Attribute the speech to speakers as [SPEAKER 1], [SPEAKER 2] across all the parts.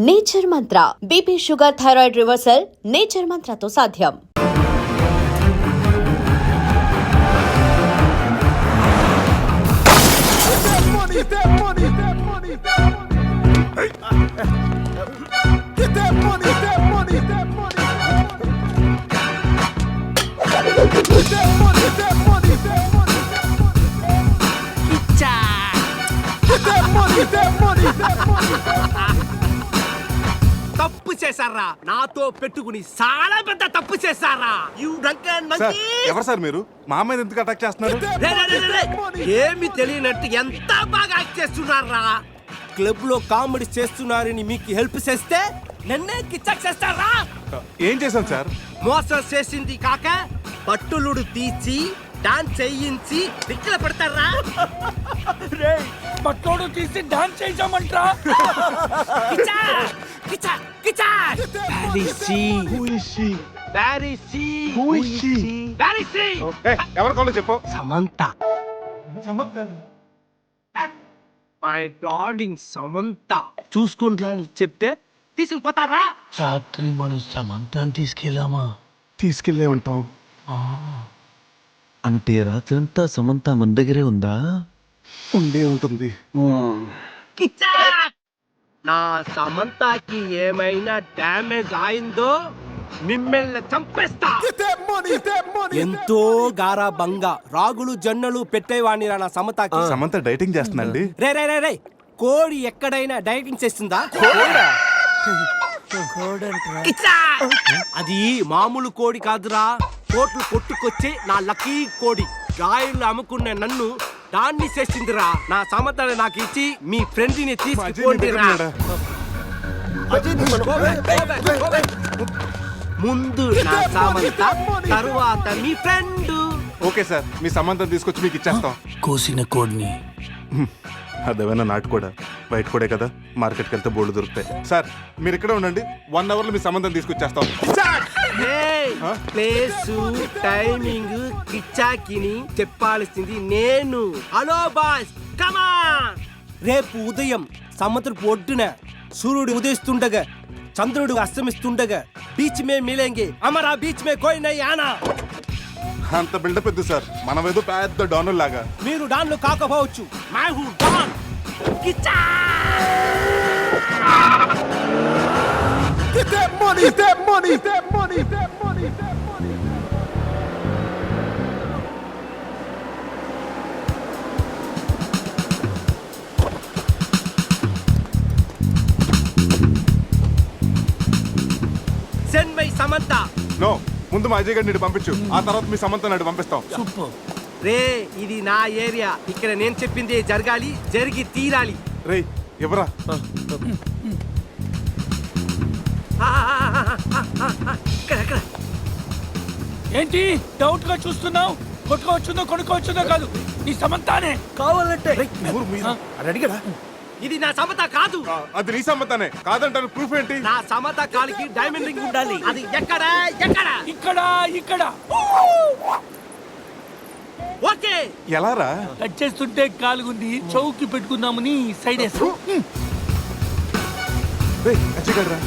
[SPEAKER 1] Nature Mantra BP sugar thyroid reversal nature మంత్రతో సాధ్యం.
[SPEAKER 2] తప్పు చేశారా? నాతో పెట్టుకుని చాలా పెద్ద తప్పు చేశారా?
[SPEAKER 3] ఎవరు సార్ మీరు? మా అమ్మాయిని ఎందుకు అటాక్ చేస్తున్నారు?
[SPEAKER 2] ఏమి తెలియనట్టు ఎంత బాగా యాక్ట్ చేస్తున్నారా? క్లబ్ లో కామెడీ చేస్తున్నారని మీకు హెల్ప్ చేస్తే నన్నే కిచ్చక్ చేస్తారా?
[SPEAKER 3] ఏం చేశాం సార్?
[SPEAKER 2] మోసం చేసింది కాక పట్టులుడు తీసి డాన్స్ చేయించి పిక్కల పెడతారా?
[SPEAKER 4] పట్టోడు తీసి డాన్స్ చేయించామంట్రా.
[SPEAKER 3] ఎవరి కాళ్ళు చెప్పు.
[SPEAKER 2] సమంత మై డార్లింగ్ సమంత చూసుకుంటా చెప్తే తీసుకుపోతారా?
[SPEAKER 4] రాత్రి మనం సమంతాన్ని తీసుకెళ్ళామా?
[SPEAKER 3] తీసుకెళ్లే ఉంటాం.
[SPEAKER 5] అంటే రాత్రంతా సమంత మన దగ్గరే ఉందా?
[SPEAKER 3] ఉండే ఉంటుంది.
[SPEAKER 2] నా సమంతకి ఏమైనా డ్యామేజ్ అయిందో మిమ్మల్ని చంపేస్తా. ఎంతో గారాబంగా రాగులు జొన్నలు పెట్టేవాణి నా సమంతకి.
[SPEAKER 3] సమంత డైటింగ్ చేస్తుందండి.
[SPEAKER 2] రే రే రే రే కోడి ఎక్కడైనా డైటింగ్ చేస్తుందా? కిచ్చా! అది మామూలు కోడి కాదురా, కోట్లు కొట్టుకొచ్చి నా లక్కీ కోడి. గాయలు అమ్ముకున్న నన్ను దాన్ని చేసిందిరా. నా సమంతని నాకు ఇచ్చి మీ ఫ్రెండ్ ని తీసుకుపోండిరా. ముందు నా సమంత, తరువాత మీ ఫ్రెండ్.
[SPEAKER 3] ఓకే సార్, మీ సంబంధం తీసుకొచ్చి మీకు ఇచ్చేస్తాం.
[SPEAKER 4] కోసిన కోడిని
[SPEAKER 3] అదేమైనా నాటు కూడా బయట కూడా కదా, మార్కెట్కి వెళ్తే బోర్డు దొరుకుతాయి. సార్ మీరు ఇక్కడ ఉండండి, 1 అవర్ లో మీ సంబంధం తీసుకొచ్చేస్తాం.
[SPEAKER 2] ప్లేసు టైమింగ్ కిచ్చాకిని చెప్పాల్సింది నేను. హలో బాస్, కమాన్. రేపు ఉదయం సముద్రపు ఒడ్డున సూర్యుడు ఉదయిస్తుండగా చంద్రుడు అస్తమిస్తుండగా బీచ్ మే మిలేంగే, అమరా బీచ్ మే కోయి నై ఆనా.
[SPEAKER 3] అంత బిల్డప్ ఎద్దు సార్, మనం ఏదో పెద్ద డాను లాగా.
[SPEAKER 2] మీరు డాన్లు కాకపోవచ్చు, మై హూ Don. Kiccha!
[SPEAKER 3] Get that money, that money, that money, that money, that money.
[SPEAKER 2] Send my Samantha.
[SPEAKER 3] No, ముందు మా అజయ్ గారిని పంపించు, ఆ తర్వాత మీ సమంత నాడు పంపిస్తాం.
[SPEAKER 4] సూపర్.
[SPEAKER 2] రే ఇది నా ఏరియా, ఇక్కడ నేను చెప్పింది జరగాలి, జరిగి తీరాలి.
[SPEAKER 3] రే ఎవరా?
[SPEAKER 2] ఇక్కడ
[SPEAKER 4] ఏంటి డౌట్ గా చూస్తున్నావు? కొట్టుకోవచ్చుందో కొనుక్కోవచ్చుందో కాదు, నీ సమంతానే
[SPEAKER 2] కావాలంటే.
[SPEAKER 3] ఎవరు మీరు? అది అడిగాడా?
[SPEAKER 2] ఇది నా సమత కాదు.
[SPEAKER 3] అది నీ సమ్మతానే కాదంటాను. ప్రూఫ్ ఏంటి?
[SPEAKER 2] నా సమత కాలికి డైమండ్ రింగ్ ఉండాలి. అది ఎక్కడ? ఎక్కడ?
[SPEAKER 4] ఇక్కడ ఇక్కడ.
[SPEAKER 2] ఓకే.
[SPEAKER 3] ఎలా రా?
[SPEAKER 4] కట్ చేస్తుంటే కాలుగుంది, చౌకి పెట్టుకుందామని సైడ్ వేస్తా.
[SPEAKER 3] రే అజయ్ గారు రా.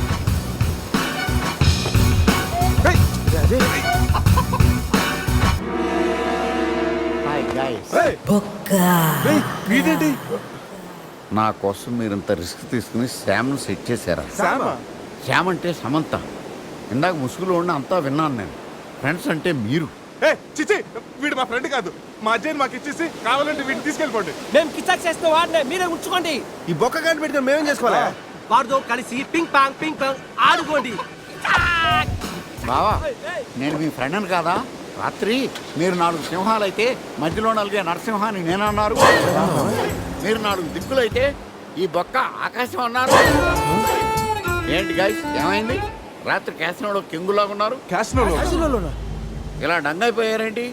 [SPEAKER 6] నా కోసం మీరు ఇంత రిస్క్ తీసుకుని శ్యామ్ను సెట్ చేశారా? శ్యామ్ అంటే సమంత. ఇందాక ముసుగులో ఉండి అంతా విన్నాను నేను. ఫ్రెండ్స్ అంటే మీరు.
[SPEAKER 3] చిచి, వీడు మా ఫ్రెండ్ కాదు. మా అజయ్ మాకు ఇచ్చేసి కావాలంటే వీడిని తీసుకెళ్ళిపోండి.
[SPEAKER 2] మేము కిచాక్ చేస్తే వాడినే మీరే ఉంచుకోండి.
[SPEAKER 3] ఈ బొక్క గంట పెట్టుకుని మేమేం చేసుకోవాలా?
[SPEAKER 2] వారితో కలిసి పింక్ పాంగ్ ఆడుకోండి.
[SPEAKER 6] బావా, నేను మీ ఫ్రెండ్ అని కాదా? రాత్రి మీరు 4 సింహాలైతే మధ్యలో నలిగే నరసింహాన్ని నేనన్నారు. మీరు 4 దిక్కులైతే ఈ బొక్క ఆకాశం అన్నారు. ఏంటి గైస్, ఏమైంది? రాత్రి క్యాసినోలో కింగులాగా ఉన్నారు. ఇలా డంగైపోయారేంటి?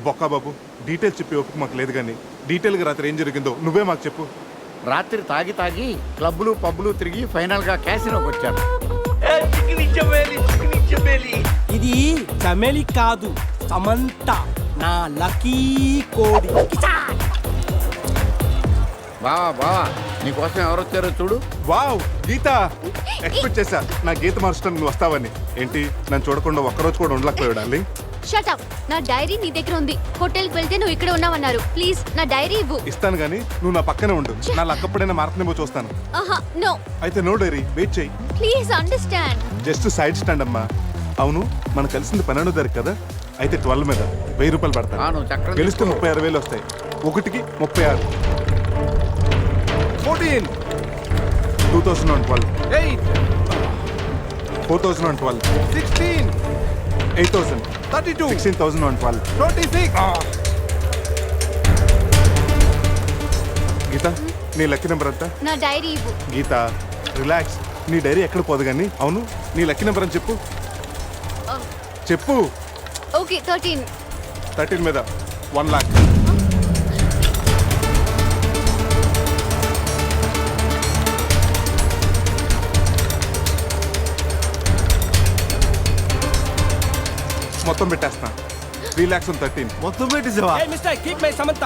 [SPEAKER 3] బొక్క బాబు, డీటెయిల్స్ చెప్పి ఓపిక మాకు లేదు, కానీ డీటెయిల్గా రాత్రి ఏం జరిగిందో నువ్వే మాకు చెప్పు.
[SPEAKER 6] రాత్రి తాగి క్లబ్లు పబ్లు తిరిగి ఫైనల్గా క్యాసినోకి వచ్చారు.
[SPEAKER 2] ఇది చమేలి కాదు, సమంత, నా లక్కీ కోడి.
[SPEAKER 6] బావా నీకోసం ఎవరు వచ్చారో చూడు.
[SPEAKER 3] వావ్, గీత ఎక్స్పెక్ట్ చేశా నా గీత మార్చడం నువ్వు వస్తావని. ఏంటి నన్ను చూడకుండా ఒక్కరోజు కూడా ఉండలేకపోయాడు డార్లింగ్.
[SPEAKER 7] Shut up. నా డైరీ నీ దగ్గర ఉంది. హోటల్కి వెళ్తే నువ్వు ఇక్కడ ఉన్నావన్నారు. ప్లీజ్ నా డైరీ ఇవ్వు.
[SPEAKER 3] ఇస్తాను కానీ నువ్వు నా పక్కనే ఉండు. నా లక్కప్పుడైనా మారుతుందేమో చూస్తాను.
[SPEAKER 7] ఆహా నో.
[SPEAKER 3] అయితే నో డైరీ, వెయిట్ చెయ్యి.
[SPEAKER 7] Please understand.
[SPEAKER 3] Just side stand అమ్మా. అవును మనం కలిసింది 12వ తారీఖు కదా, అయితే 12 మీద 1000 రూపాయలు
[SPEAKER 6] ఆ, నువ్వు చక్రం
[SPEAKER 3] పడతాను. గెలిస్తే 36,000 వస్తాయి. ఒకటికి 36. 14 2012
[SPEAKER 2] 8
[SPEAKER 3] 4012
[SPEAKER 2] 16
[SPEAKER 3] 8000
[SPEAKER 2] 32
[SPEAKER 3] 16,012
[SPEAKER 2] 26
[SPEAKER 3] గీత నీ లక్కీ నెంబర్ ఎంత?
[SPEAKER 7] నా డైరీ ఇవ్వు.
[SPEAKER 3] గీత రిలాక్స్, నీ డైరీ ఎక్కడ పోదు కానీ. అవును నీ లక్కీ నెంబర్ అని చెప్పు. చెప్పు.
[SPEAKER 7] ఓకే 13.
[SPEAKER 3] 13 మీద 1 lakh. మొత్తం పెట్టేస్తున్నా. 3 lakhs on 13.
[SPEAKER 2] మొత్తం పెట్టేసావా? Hey mister keep my Samantha.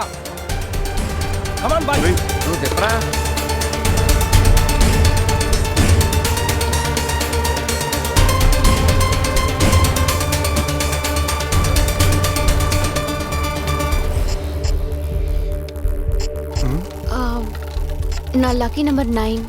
[SPEAKER 2] Come on boy.
[SPEAKER 3] రేయ్,
[SPEAKER 6] నువ్వు చెప్పరా.
[SPEAKER 7] నా లక్కీ నెంబర్ 9.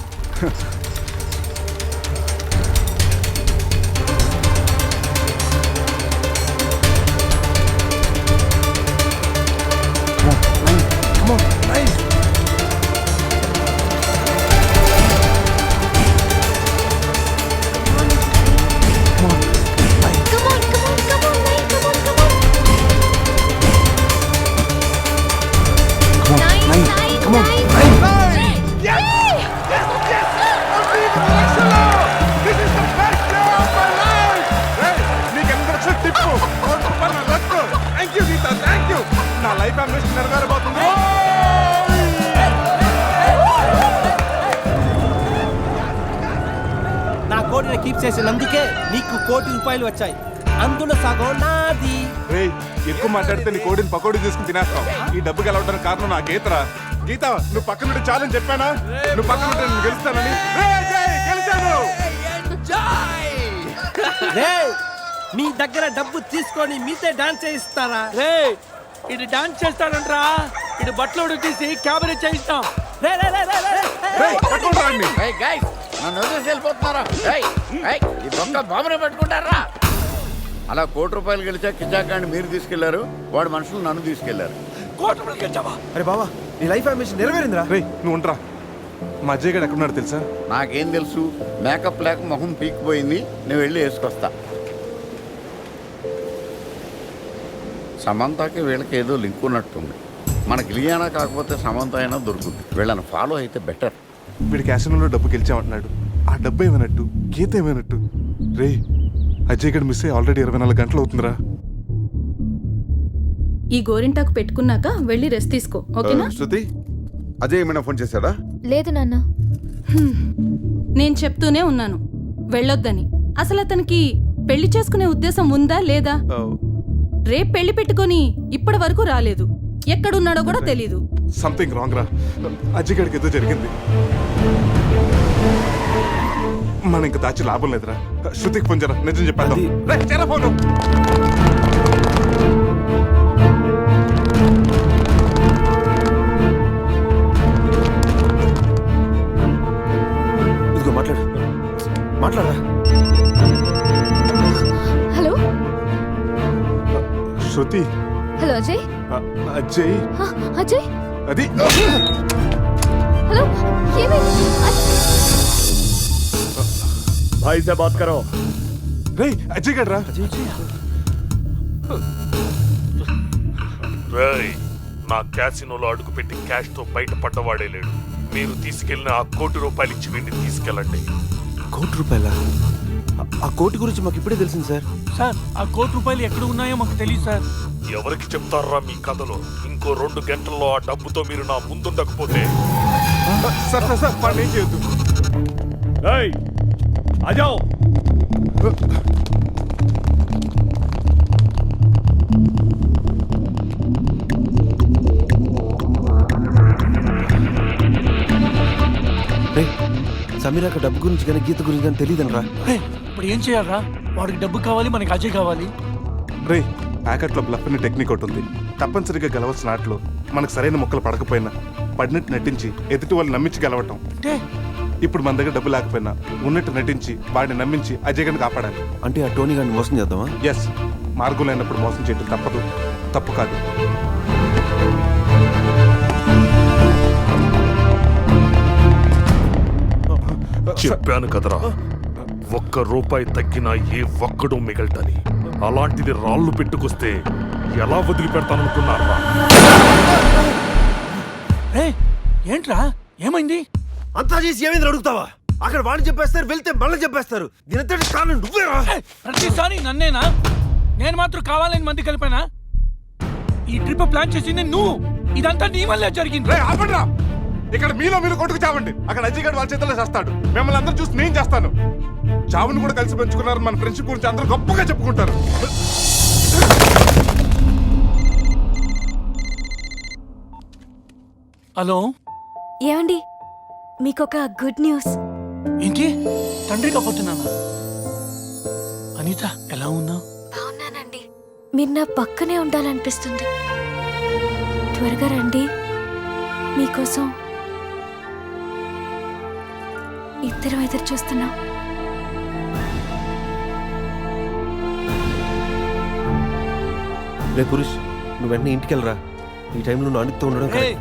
[SPEAKER 3] నా లైఫ్ అంబిషన్ నెరవేరబోతుంది.
[SPEAKER 2] నా కోటిని కీప్ చేసినందుకే నీకు 1 కోటి రూపాయలు వచ్చాయి. అందులో సగం నాది.
[SPEAKER 3] రేయ్, ఎక్కువ మాట్లాడితే నీ కోడిని పకోడీ చేసుకుని తినేస్తాం. ఈ డబ్బు గెలవడానికి కారణం నా గీతరా. గీత నువ్వు పక్కన ఉంటే చాలని చెప్పానా? నువ్వు పక్కన ఉంటే నేను గెలుస్తానని. రేయ్, జై, గెలిచాను.
[SPEAKER 2] రేయ్, మీ దగ్గర డబ్బు తీసుకొని మీతో డాన్స్ చేయిస్తారా?
[SPEAKER 4] రే ఇది డాన్స్ చేస్తాడంట్రా. ఇది బట్టలు ఉడికేసి క్యాబరే చేయిస్తాం.
[SPEAKER 2] రే రే రే రే రే.
[SPEAKER 3] రేయ్, పట్టుకొని రాండి.
[SPEAKER 6] ఏయ్ గైస్, నన్ను వదిలేసి వెళ్ళిపోతున్నారా? ఏయ్ ఏయ్, ఈ దొంగ బాంబునే పెట్టుకుంటారా? అలా 1 కోటి రూపాయలు గెలిచా కిజాకాన్ని మీరు తీసుకెళ్లారు, వాడు మనుషులు నన్ను తీసుకెళ్లారు.
[SPEAKER 4] కోటమికి గెలిచావా?
[SPEAKER 2] అరే బావా, నీ లైఫ్ అంబిషన్ నెరవేరిందిరా.
[SPEAKER 3] రేయ్, నువ్వు ఉండరా. మా అజయ్ గడు ఎక్కడున్నాడు తెలుసా?
[SPEAKER 6] నాకేం తెలుసు, మేకప్ లేక మొహం పీకిపోయింది, నేను వెళ్ళి వేసుకొస్తా. సమంతకి వీళ్ళకి ఏదో లింక్ ఉన్నట్టుంది. మనకి ఇలియానా కాకపోతే సమంత అయినా దొరుకుతుంది. వీళ్ళని ఫాలో అయితే బెటర్.
[SPEAKER 3] వీడి క్యాసినోలో డబ్బు గెలిచామంటున్నాడు. ఆ డబ్బు ఏమైనట్టు, గీత ఏమైనట్టు? రేయ్, అజయ్ గడు మిస్ అయ్యి ఆల్రెడీ 24 గంటలు అవుతుందిరా.
[SPEAKER 8] ఈ గోరింటాకు పెట్టుకున్నాక వెళ్ళి రెస్ట్ తీసుకో, ఓకేనా?
[SPEAKER 3] శృతి, అజయ్ ఏమైనా ఫోన్ చేశాడా?
[SPEAKER 7] లేదు నాన్న.
[SPEAKER 8] నేను చెప్తూనే ఉన్నాను వెళ్ళొద్దని. అసలు అతనికి పెళ్లి చేసుకునే ఉద్దేశం ఉందా లేదా? రేపు పెళ్లి పెట్టుకొని ఇప్పటి వరకు రాలేదు. ఎక్కడున్నాడో కూడా తెలీదు.
[SPEAKER 3] సంథింగ్ రాంగ్ రా. అజయ్ గడికి ఏదో జరిగింది. మనం ఇంకా దాచి లాభం లేదురా. శృతికి ఫోన్ చేయరా, నిజం చెప్పేద్దాం. రేయ్, చేయరా ఫోను.
[SPEAKER 2] ఇదిగో మాట్లాడు, మాట్లాడరా.
[SPEAKER 7] హలో
[SPEAKER 3] శృతి.
[SPEAKER 7] హలో అజయ్.
[SPEAKER 3] అజయ్
[SPEAKER 7] అజయ్
[SPEAKER 3] అది.
[SPEAKER 7] హలో ఏమైంది?
[SPEAKER 9] भाई से बात करो।
[SPEAKER 3] రేయ్, అజయ్ గడ్రా.
[SPEAKER 10] రేయ్, నా క్యాసినోలో అడుగుపెట్టి క్యాష్ తో బయటపడ్డవాడే లేడు. మీరు తీసుకెళ్లిన ఆ 1 కోటి రూపాయలు ఇచ్చి వీడిని తీసుకెళ్ళండి.
[SPEAKER 2] 1 కోటి రూపాయల? ఆ కోటి గురించి మాకు ఇప్పుడే తెలిసింది సార్.
[SPEAKER 4] సార్ ఆ 1 కోటి రూపాయలు ఎక్కడ ఉన్నాయో మాకు తెలియదు సార్.
[SPEAKER 10] ఎవరికి చెప్తారా మీ కథలో? ఇంకో 2 గంటల్లో ఆ డబ్బుతో మీరు నా ముందుండకపోతే
[SPEAKER 3] సార్ సార్ సార్, పని ఏం చేయొద్దు.
[SPEAKER 9] ए, आ जाओ।
[SPEAKER 2] సమీరాక డబ్బు గురించి కానీ గీత గురించి కానీ తెలియదనరా.
[SPEAKER 4] ఇప్పుడు ఏం చేయాలరా? వాడికి డబ్బు కావాలి, మనకి అజయ్ కావాలి.
[SPEAKER 3] రే ప్యాకెట్లో బ్లఫ్ అనే టెక్నిక్ ఒకటి ఉంది. తప్పనిసరిగా గెలవాల్సిన ఆటలో మనకు సరైన మొక్కలు పడకపోయినా పడినట్టు నటించి ఎదుటి వాళ్ళు నమ్మించి గెలవటం.
[SPEAKER 4] అంటే
[SPEAKER 3] ఇప్పుడు మన దగ్గర డబ్బు లేకపోయినా ఉన్నట్టు నటించి వాడిని నమ్మించి అజయ్ గారిని కాపాడాలి.
[SPEAKER 2] అంటే ఆ టోనీ గారిని మోసం చేద్దామా?
[SPEAKER 3] ఎస్, మార్గం లేనప్పుడు మోసం చేయడం తప్పదు, తప్పు కాదు.
[SPEAKER 10] చెప్పాను కదరా, ₹1 తగ్గినా ఏ ఒక్కడు మిగలటని. అలాంటిది రాళ్ళు పెట్టుకొస్తే ఎలా వదిలిపెడతాననుకున్నారా?
[SPEAKER 4] ఏంట్రా ఏమైంది?
[SPEAKER 2] అంతా చేసి ఏమైంది అడుగుతావా? అక్కడ వాడిని చెప్పేస్తారు, వెళ్తే మళ్ళీ చెప్పేస్తారు. దీనితో కారణం నువ్వేరా?
[SPEAKER 4] ప్రతిసారి నన్నేనా? నేను మాత్రం కావాలని మంది కలిపానా? ఈ ట్రిప్ ప్లాన్ చేసింది నువ్వు. ఇదంతా నీ వల్లే జరిగింది.
[SPEAKER 3] రే ఆపండ్రా! ఇక్కడ మీలో మీరు కొట్టుకు చావండి. అక్కడ అజయ్ గారు వాళ్ళ చేతిలో చేస్తాడు. మిమ్మల్ని అందరూ చూసి నేను చేస్తాను. చావుని కూడా కలిసి పెంచుకున్నారు. మన ఫ్రెండ్షిప్ గురించి అందరూ గొప్పగా చెప్పుకుంటారు.
[SPEAKER 4] హలో,
[SPEAKER 7] ఏమండి, మీకొక గుడ్ న్యూస్.
[SPEAKER 4] ఏంటి? తండ్రి కాబోతున్నానా? అనిత ఎలా ఉన్నావు?
[SPEAKER 7] బాగున్నానండి. మీరు నా పక్కనే ఉండాలనిపిస్తుంది. త్వరగా రండి, మీకోసం ఇద్దరం ఎదురు చూస్తున్నాం.
[SPEAKER 2] రే పురుష్, నువ్వు వెంటనే ఇంటికి వెళ్ళరా. ఈ టైంలో నువ్వు అనితో ఉండడం
[SPEAKER 4] ఏయ్,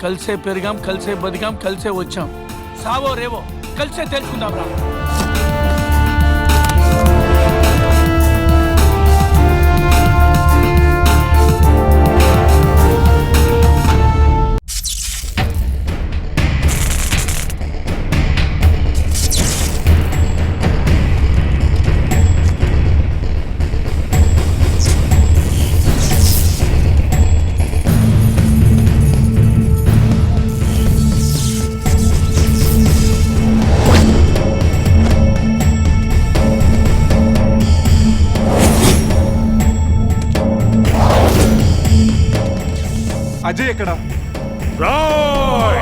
[SPEAKER 4] కలిసే పెరిగాం, కలిసే బతికాం, కలిసే వచ్చాం. సావో రేవో కలిసే తెలుసుకుందాం రా.
[SPEAKER 3] అజయ్ ఎక్కడ?
[SPEAKER 10] రాయ్!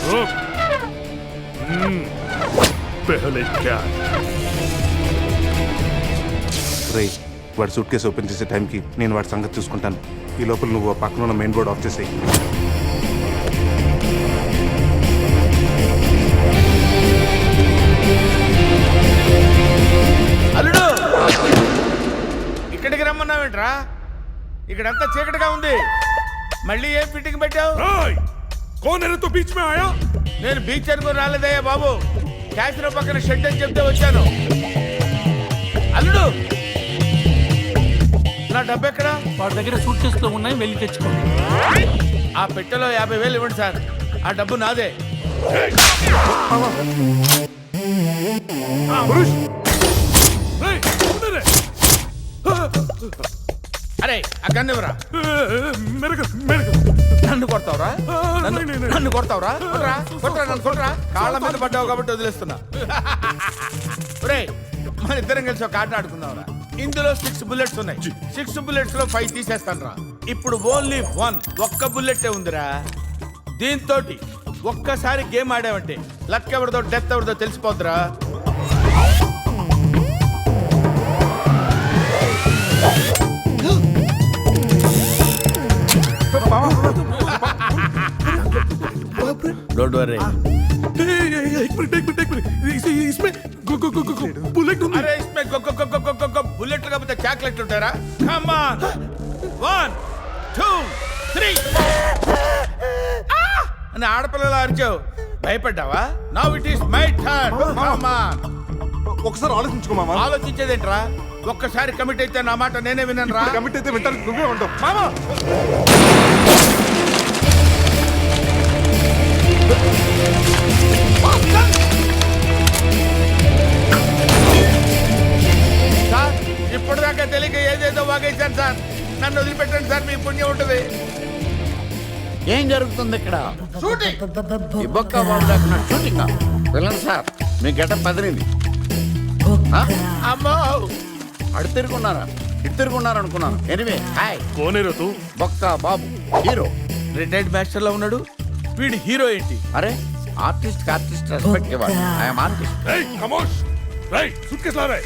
[SPEAKER 10] रुक। पहले क्या?
[SPEAKER 3] రే వాడి సూట్ కేసు ఓపెన్ చేసే టైంకి నేను వాడి సంగతి చూసుకుంటాను. ఈ లోపల నువ్వు ఆ పక్కన ఉన్న మెయిన్ బోర్డ్ ఆఫ్ చేసేయి.
[SPEAKER 6] అల్లుడు, ఇక్కడికి రమ్మన్నావేంట్రా? ఇక్కడంతా చీకటిగా ఉంది. మళ్ళీ ఏం ఫిట్టింగ్ పెట్టావు?
[SPEAKER 10] राय! कौन है तो बीच में आया?
[SPEAKER 6] నేను బీచ్ అనుకుని రాలేదయ్యా బాబు. క్యాసినో పక్కన షెడ్ అని చెప్తే వచ్చాను. అల్లుడు, నా డబ్బు ఎక్కడా?
[SPEAKER 4] వాడి దగ్గర సూట్ కేసులో ఉన్నాయి, వెళ్ళి తెచ్చుకోండి.
[SPEAKER 6] ఆ పెట్టెలో 50,000 ఇవ్వండి సార్. ఆ డబ్బు నాదే.
[SPEAKER 3] పురుష్,
[SPEAKER 10] राय! उधर है।
[SPEAKER 6] అరే ఆ గన్ను ఇవ్వరా.
[SPEAKER 10] मेरे को
[SPEAKER 6] నన్ను కొడతావురా? నన్ను కొడతావురా? కొట్రా, కొట్రా, నన్ను కొట్రా. కాళ్ళ మీద పడ్డావు కాబట్టి వదిలేస్తున్నా. ఒరే, మన ఇద్దరం కలిసి ఒక ఆట ఆడుకుందాంరా. ఇందులో 6 బుల్లెట్స్ ఉన్నాయి. 6 బుల్లెట్స్ లో 5 తీసేస్తాను రా. ఇప్పుడు ఓన్లీ 1 ఒక్క బుల్లెట్టే ఉందిరా. దీంతో ఒక్కసారి గేమ్ ఆడావంటే లక్ ఎవరిదో డెత్ ఎవరిదో తెలిసిపోద్దురా. Don't worry.
[SPEAKER 10] इसमें बुलेट
[SPEAKER 6] అరే ఇస్మే బుల్లెట్లు కాకపోతే చాక్లెట్లు ఉంటారా? Come on. 1 2 3 అని ఆడపిల్లలు అరిచావు. భయపడ్డావా? Now it is my turn. Come on.
[SPEAKER 3] ఒకసారి ఆలోచించుకో మామా.
[SPEAKER 6] ఆలోచించేదేంట్రా? ఒక్కసారి కమిట్ అయితే నా మాట నేనే విన్నాను రా.
[SPEAKER 3] కమిట్ అయితే వింటాను, నువ్వే ఉండవు.
[SPEAKER 6] మామా సార్, ఇప్పటిదాకా తెలియక ఏదేదో వాగేశాను సార్. నన్ను వదిలిపెట్టండి సార్, మీ పుణ్యం ఉంటుంది. ఏం జరుగుతుంది ఇక్కడ? షూటింగ్. ఈ బొక్క బాబు లేకుండా షూటింగ్. వెళ్ళండి సార్, మీ గెటప్ పదిలింది. అమ్మో అడు తిరుగున్నారా ఇటు తిరుగున్నారు అనుకున్నాను. ఎనివే హాయ్
[SPEAKER 10] కోనేరు తూ
[SPEAKER 6] బొక్క బాబు హీరో.
[SPEAKER 4] రిటైర్డ్ మాస్టర్ లో ఉన్నాడు, వీడి హీరో ఏంటి?
[SPEAKER 6] అరే ఆర్టిస్ట్ ఆర్టిస్ట్ రెస్పెక్ట్ ఇవ్వాలి. I'm artist.
[SPEAKER 10] రేయ్ కమోష్ రేయ్ సూట్కేస్ లారే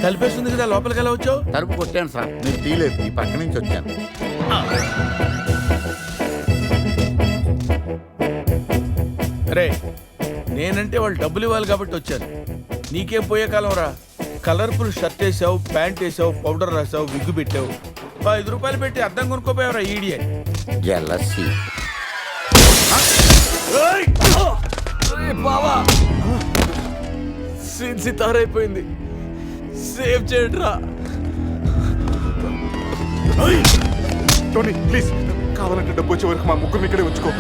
[SPEAKER 4] కలిపేస్తుంది కదా, లోపలికి ఎలా వచ్చావు?
[SPEAKER 6] తలుపు కొట్టాను సార్, మీరు తీలేదు. ఈ పక్క నుంచి వచ్చాను.
[SPEAKER 4] రే నేనంటే వాళ్ళు డబ్బులు ఇవ్వాలి కాబట్టి వచ్చాను. నీకేం పోయే కాలం రా. కలర్ఫుల్ షర్ట్ వేసావు, ప్యాంట్ వేసావు, పౌడర్ రాసావు, విగ్గు పెట్టావు. 5 రూపాయలు పెట్టి అద్దం కొనుక్కోపోయావురా ఈడియట్.
[SPEAKER 6] జెలసీ.
[SPEAKER 4] బావా సీన్ సితారైపోయింది, సేవ్ చేయండిరా.
[SPEAKER 3] టోనీ ప్లీజ్, కావాలంటే డబ్బు వచ్చే వరకు మా ముగ్గురిని ఇక్కడే ఉంచుకో.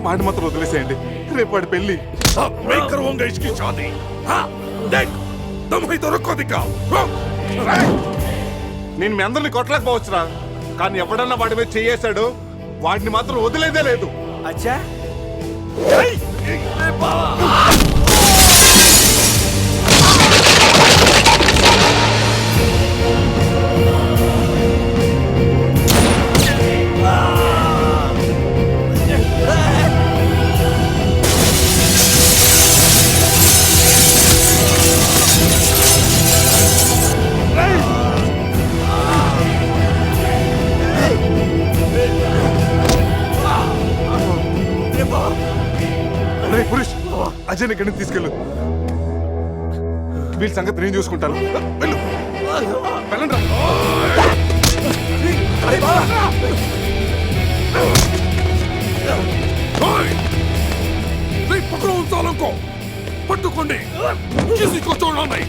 [SPEAKER 3] మాట మాత్రం వదిలేసేయండి. రేపు వాడి పెళ్లి. నేను మీ అందరిని కొట్టలేకపోవచ్చురా, కానీ ఎవడన్నా వాడి మీద చేయేశాడు, వాడిని మాత్రం వదిలేదే లేదు.
[SPEAKER 2] అచ్చా
[SPEAKER 3] పురుష్ అజయ్ ఇక్కడి నుంచి తీసుకెళ్ళు. వీళ్ళ సంగతి నేను చూసుకుంటాను. వెళ్ళు వెళ్ళండి.
[SPEAKER 10] పట్టుకోండి. చూడండి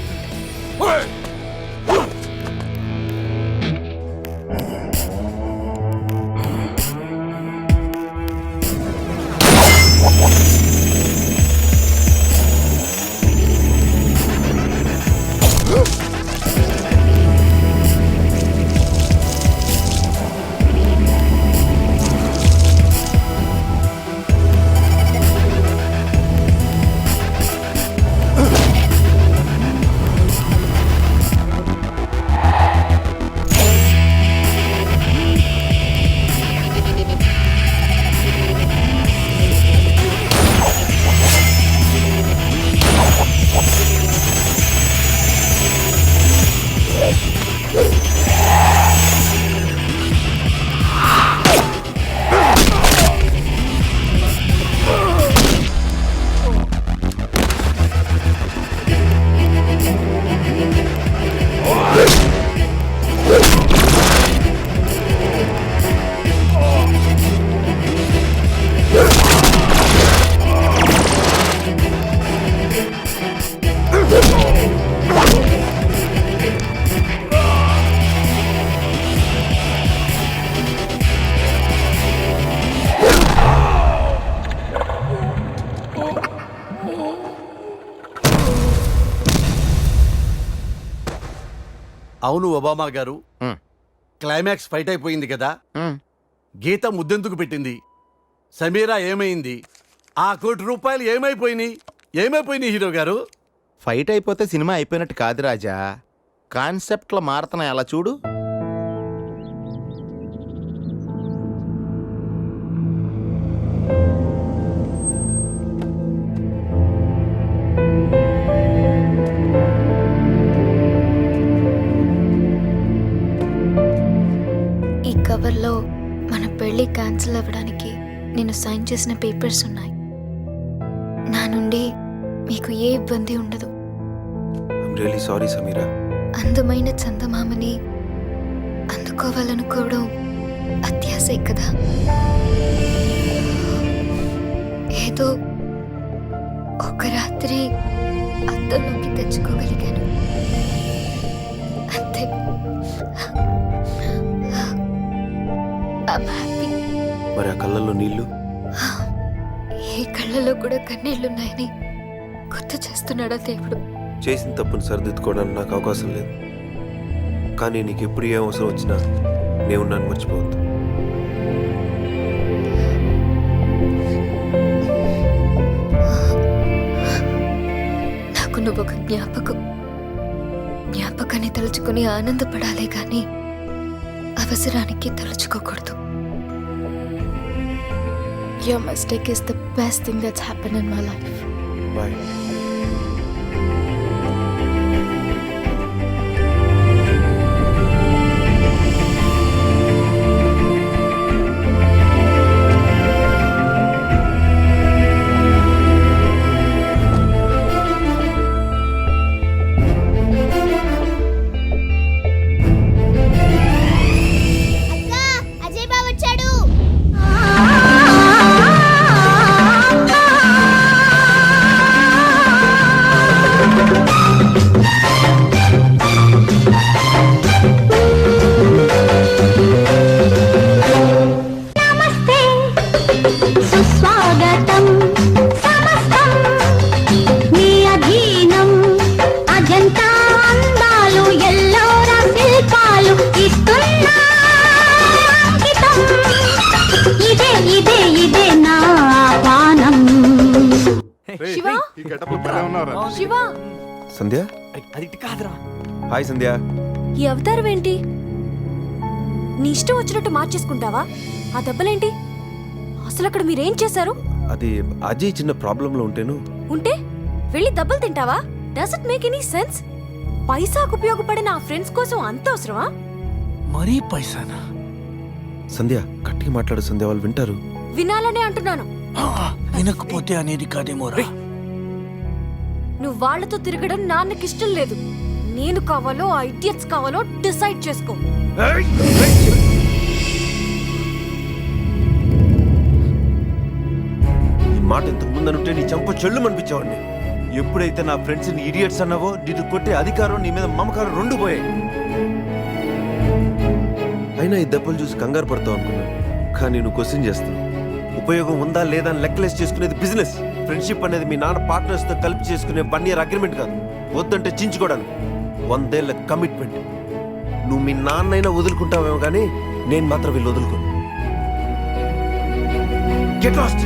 [SPEAKER 2] అవును ఒబామా గారు, క్లైమాక్స్ ఫైట్ అయిపోయింది కదా, గీత ముద్దెందుకు పెట్టింది, సమీరా ఏమైంది, ఆ ₹1 ఏమైపోయినాయి హీరో గారు?
[SPEAKER 11] ఫైట్ అయిపోతే సినిమా అయిపోయినట్టు కాదు రాజా, కాన్సెప్ట్లో మారుతున్నాయి. అలా చూడు.
[SPEAKER 7] ఈ కవర్లో మన పెళ్లి క్యాన్సిల్ అవ్వడానికి నేను సైన్ చేసిన పేపర్స్ ఉన్నాయి. నా నుండి మీకు ఏ ఇబ్బంది ఉండదు.
[SPEAKER 5] Really sorry Sameera.
[SPEAKER 7] అందమైన చందమామని అందుకోవాలనుకోవడం అత్యాశే కదా. ఏదో ఒక రాత్రి అద్దంలోకి తెచ్చుకోగలిగాను అంతే. I'm happy.
[SPEAKER 5] మరి ఆ కళ్ళల్లో నీళ్లు?
[SPEAKER 7] ఈ కళ్ళలో కూడా కన్నీళ్లున్నాయని గుర్తు చేస్తున్నాడా దేవుడు?
[SPEAKER 5] చేసిన తప్పును సరిదిద్దుకోవడానికి నాకు అవకాశం లేదు. కానీ నీకు ఎప్పుడు ఏ అవసరం వచ్చినా నేను నన్ను మర్చిపోవద్దు.
[SPEAKER 7] నాకు నువ్వు ఒక జ్ఞాపకాన్ని తలుచుకుని ఆనందపడాలి కానీ అవసరానికి తలుచుకోకూడదు. Your mistake is the best thing that's happened in my life.
[SPEAKER 5] Bye.
[SPEAKER 7] Ajay బావ వచ్చాడు.
[SPEAKER 12] నమస్తే సుస్వాగతం సమస్తం మీ అధీనం. అజంతా అందాలు ఎల్లోరా శిల్పాలు ఇస్తున్నా అంకితం. ఇదే ఇదే ఇదే నా ఆహ్వానం.
[SPEAKER 7] శివ
[SPEAKER 3] ఈ గెటప్ భలే ఉన్నారా?
[SPEAKER 7] శివ,
[SPEAKER 5] సంధ్య.
[SPEAKER 2] అది కాదురా.
[SPEAKER 5] హాయ్ సంధ్య.
[SPEAKER 7] ఈ అవతారం ఏంటి? నీ ఇష్టం వచ్చినట్టు మార్చేసుకుంటావా? ఆ దెబ్బలేంటి? అసలు అక్కడ మీరేం చేశారు?
[SPEAKER 5] అది అజయ్ చిన్న ప్రాబ్లంలో ఉంటేను.
[SPEAKER 7] ఉంటే వెళ్ళి దెబ్బలు తింటావా? Does it make any sense? పైసాకు ఉపయోగపడిన ఆ ఫ్రెండ్స్ కోసం అంత అవసరమా?
[SPEAKER 2] మరీ పైసానా?
[SPEAKER 5] సంధ్య గట్టిగా మాట్లాడు సంధ్య, వాళ్ళు వింటారు.
[SPEAKER 7] వినాలనే అంటున్నాను.
[SPEAKER 2] వినకపోతే అనేది కాదేమోరా.
[SPEAKER 7] నువ్వు వాళ్ళతో తిరగడం నాన్నకిష్టం లేదు. నేను కావాలో ఆ ఇడియట్స్ కావాలో డిసైడ్ చేసుకో.
[SPEAKER 5] ఈ మాట ఇంతకు ముందు అనుంటే నీ చంప చెల్లు అనిపించేవాడిని. ఎప్పుడైతే నా ఫ్రెండ్స్ ని ఇడియట్స్ అన్నావో నిన్ను కొట్టే అధికారం నీ మీద మమకారం రెండు పోయాయి. అయినా ఈ దెబ్బలు చూసి కంగారు పడతావు అనుకున్నాను, కానీ నువ్వు క్వశ్చన్ చేస్తున్నావు. ఉపయోగం ఉందా లేదా అని లెక్కలేసి చేసుకునేది బిజినెస్. ఫ్రెండ్షిప్ అనేది మీ నాన్న పార్ట్నర్స్ తో కలిపి చేసుకునే 1 year అగ్రిమెంట్ కాదు. వద్దంటే చించుకోవడానికి 100 ఏళ్ల కమిట్మెంట్. నువ్వు మీ నాన్నైనా వదులుకుంటావేమో కానీ నేను మాత్రం వీళ్ళు వదులుకోను. Get lost.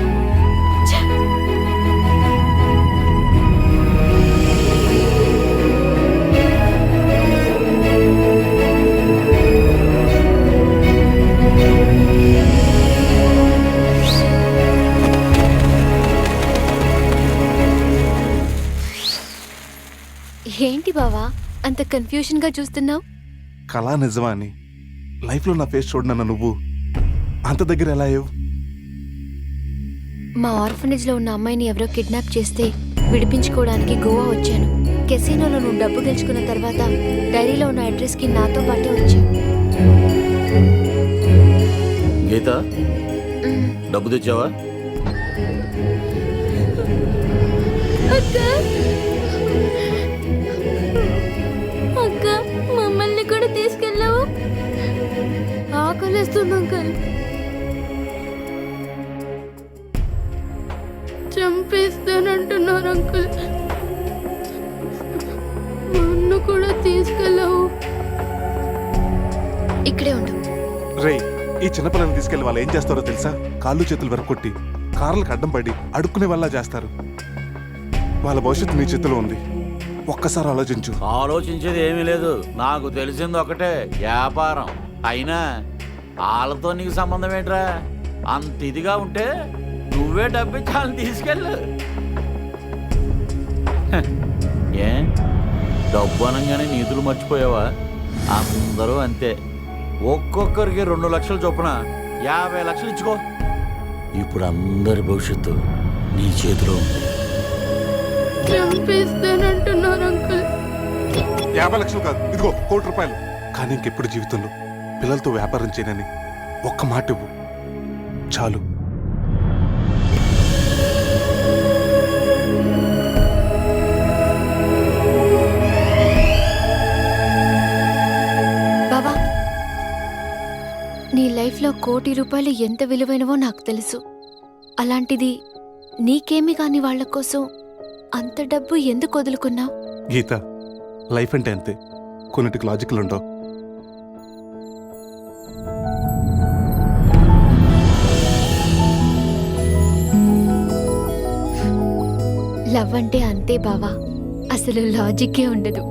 [SPEAKER 7] ఏంటి బావా అంత కన్ఫ్యూజన్ గా చూస్తున్నావు?
[SPEAKER 3] కళా నిజమా అని లైఫ్లో నా ఫేస్ చూడనన్న నువ్వు అంత దగ్గర ఎలా అయ్యావు?
[SPEAKER 7] మా ఆర్ఫనేజ్ లో ఉన్న అమ్మాయిని ఎవరో కిడ్నాప్ చేస్తే విడిపించుకోవడానికి గోవా వచ్చాను. కెసినోలో నువ్వు డబ్బు గెలుచుకున్న తర్వాత డైరీలో ఉన్న అడ్రస్ కి నాతో పాటే వచ్చావు.
[SPEAKER 6] గీత, డబ్బు తెచ్చావా?
[SPEAKER 7] అక్క మమ్మల్ని కూడా తీసుకెళ్ళావు. ఆకలిస్తుంది అంకల్. చంపేస్తానంటున్నారు అంకుల్. నన్ను కూడా తీసుకెళ్ళావు. ఇక్కడే ఉండు.
[SPEAKER 3] రే, ఈ చిన్నపిల్లని తీసుకెళ్లి వాళ్ళు ఏం చేస్తారో తెలుసా? కాళ్ళు చేతులు వెరకొట్టి కార్లకు అడ్డం పడి అడుక్కునే వాళ్ళ చేస్తారు. వాళ్ళ భవిష్యత్తు నీ చేతిలో ఉంది. ఒక్కసారి ఆలోచించు.
[SPEAKER 6] ఆలోచించేది ఏమీ లేదు. నాకు తెలిసింది ఒకటే, వ్యాపారం. అయినా వాళ్ళతో నీకు సంబంధం ఏంట్రా? అంత ఇదిగా ఉంటే నువ్వే డబ్బిచ్చాలని తీసుకెళ్ళు. ఏ డబ్బు అనగానే నీతులు మర్చిపోయావా? అందరూ అంతే. ఒక్కొక్కరికి 2 లక్షలు చొప్పున 50 లక్షలు ఇచ్చుకో. ఇప్పుడు అందరి భవిష్యత్తు నీ చేతిలో ఉంది.
[SPEAKER 7] చంపేస్తానంటున్నారు అంకుల్.
[SPEAKER 3] 50 లక్షలు కాదు, ఇదిగో 1 కోటి రూపాయలు. కానీ ఇంకెప్పుడు జీవితంలో పిల్లలతో వ్యాపారం చేయనని ఒక్క మాట ఇవ్వు చాలు.
[SPEAKER 7] బాబా, నీ లైఫ్లో 1 కోటి రూపాయలు ఎంత విలువైనవో నాకు తెలుసు. అలాంటిది నీకేమి కాని వాళ్ళ కోసం అంత డబ్బు ఎందుకు వదులుకున్నావు?
[SPEAKER 3] గీత, లైఫ్ అంటే అంతే, కొన్నిటికి లాజిక్లు ఉండవు.
[SPEAKER 7] లవ్ అంటే అంతే బావా, అసలు లాజిక్కే ఉండదు.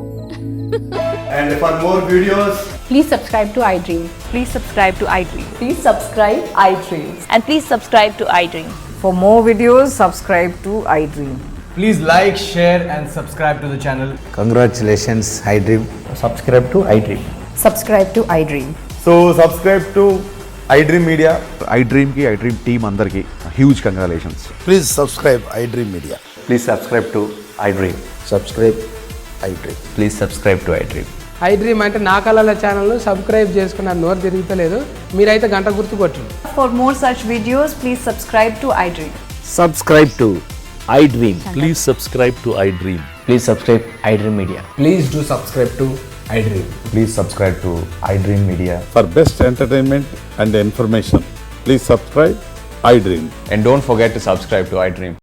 [SPEAKER 9] And for more videos,
[SPEAKER 8] please subscribe to iDream.
[SPEAKER 1] Please subscribe to iDream.
[SPEAKER 8] Please subscribe iDream.
[SPEAKER 1] And please subscribe to iDream.
[SPEAKER 8] For more videos, subscribe to iDream.
[SPEAKER 2] Please like, share and subscribe to the channel.
[SPEAKER 11] Congratulations iDream. Subscribe to iDream.
[SPEAKER 8] Subscribe to iDream.
[SPEAKER 9] so subscribe to iDream Media. iDream ki iDream team andarki huge congratulations.
[SPEAKER 11] Please subscribe iDream media.
[SPEAKER 9] Please subscribe to iDream.
[SPEAKER 11] Subscribe iDream.
[SPEAKER 9] Please subscribe to iDream.
[SPEAKER 2] iDream అంటే నా కళల channel subscribe చేసుకున్న నోరు తిరుగుతలేదు, మీరైతే గంట గుర్తు కొట్టండి.
[SPEAKER 8] For more such videos, please subscribe to iDream.
[SPEAKER 9] Subscribe to iDream.
[SPEAKER 10] Please subscribe to iDream.
[SPEAKER 9] Please subscribe iDream Media.
[SPEAKER 2] Please do subscribe to iDream.
[SPEAKER 9] Please subscribe to iDream Media. For best entertainment and information, please subscribe iDream. And don't forget to subscribe to iDream.